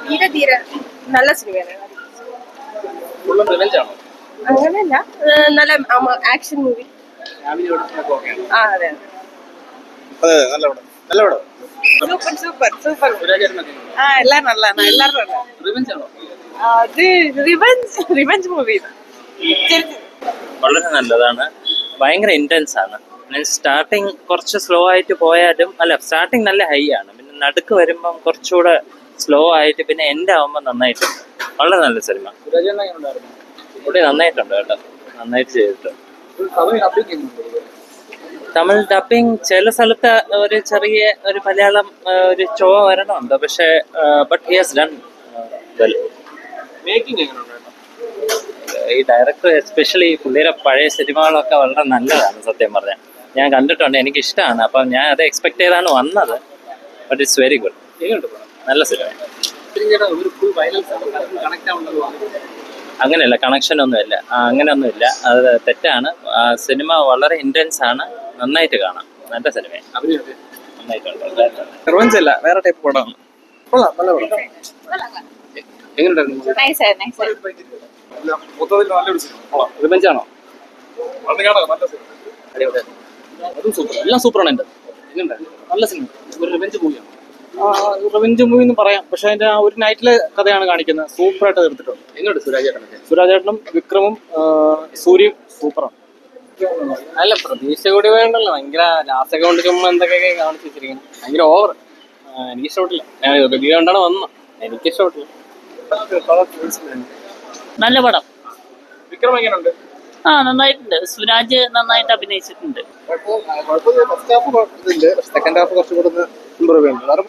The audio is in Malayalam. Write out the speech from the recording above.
തീരെ തീരെ നല്ല സിനിമയാണ്. അങ്ങനെയല്ല, നല്ല ആക്ഷൻ മൂവി. ആ അതെ സൂപ്പർ സൂപ്പർ സൂപ്പർ. ആ എല്ലാരും നല്ലതാണ്, എല്ലാവരും അത് റിവെഞ്ച് മൂവി. വളരെ നല്ലതാണ്, ഭയങ്കര ഇന്റൻസ് ആണ്. സ്റ്റാർട്ടിങ് കുറച്ച് സ്ലോ ആയിട്ട് പോയാലും സ്റ്റാർട്ടിങ് നല്ല ഹൈ ആണ്, പിന്നെ നടുക്ക് വരുമ്പം കുറച്ചുകൂടെ സ്ലോ ആയിട്ട് പിന്നെ എൻഡ് ആവുമ്പോൾ നന്നായിട്ട് വളരെ നല്ല സിനിമ. ഇവിടെ നന്നായിട്ടുണ്ട് കേട്ടോ, നന്നായിട്ട് ചെയ്തിട്ടുണ്ട്. തമിഴ് ഡബിങ് ചില സ്ഥലത്ത് ഒരു ചെറിയ ഒരു മലയാളം ഒരു ചൊവ്വ വരണമുണ്ട്, പക്ഷേ but he has done well. ഈ ഡയറക്ടർ എസ്പെഷ്യലി പുള്ളിയുടെ പഴയ സിനിമകളൊക്കെ വളരെ നല്ലതാണ് സത്യം പറഞ്ഞാൽ. ഞാൻ കണ്ടിട്ടുണ്ട്, എനിക്ക് ഇഷ്ടമാണ്. അപ്പം ഞാൻ അത് എക്സ്പെക്ട് ചെയ്താണ് വന്നത്. ബട്ട് ഇറ്റ്സ് വെരി ഗുഡ്, നല്ല സിനിമ. അങ്ങനെയല്ല, കണക്ഷനൊന്നുമില്ല, അങ്ങനെയൊന്നുമില്ല, അത് തെറ്റാണ്. സിനിമ വളരെ ഇന്റൻസ് ആണ്, നന്നായിട്ട് കാണാം, നല്ല സിനിമയാണ്, നന്നായിട്ടുണ്ട്. റിവെഞ്ചല്ല, വേറെ ടൈപ്പ് പടമാണ്. റിവെഞ്ചാണോ? എല്ലാം സൂപ്പറാണ്. എൻ്റെ നല്ല സിനിമ, ഒരു റിവെഞ്ച് മൂവിയാണ്. റിവെഞ്ച് മൂവി എന്ന് പറയാം, പക്ഷെ അതിന്റെ ആ ഒരു നൈറ്റിലെ കഥയാണ് കാണിക്കുന്നത്. സൂപ്പറായിട്ട് തീർത്തിട്ടുണ്ട്. എങ്ങനെയുണ്ട് സുരാജേട്ടനും വിക്രമും സൂര്യയും സൂപ്പറാണ്. അല്ല, പ്രതീക്ഷ കൂടി വേണ്ടല്ലോ. ഭയങ്കര ലാസ്റ്റൊക്കെ കൊണ്ട് ചുമ്മാ എന്തൊക്കെ കാണിച്ചു വെച്ചിരിക്കുന്നത്, ഭയങ്കര ഓവർ. എനിക്ക് ഇഷ്ടപ്പെട്ടില്ല. ഞാൻ റിവ്യൂ കൊണ്ടാണ് വന്നത്, എനിക്ക് ഇഷ്ടപ്പെട്ടില്ല. നല്ല പടം. വിക്രം എങ്ങനെയുണ്ട്? നന്നായിട്ടുണ്ട്. സുരാജ് നന്നായിട്ട് അഭിനയിച്ചിട്ടുണ്ട്. സെക്കൻഡ് ഹാഫ് കുറച്ചുകൂടെ ഇമ്പ്രൂവ് ചെയ്യുന്നുണ്ട്.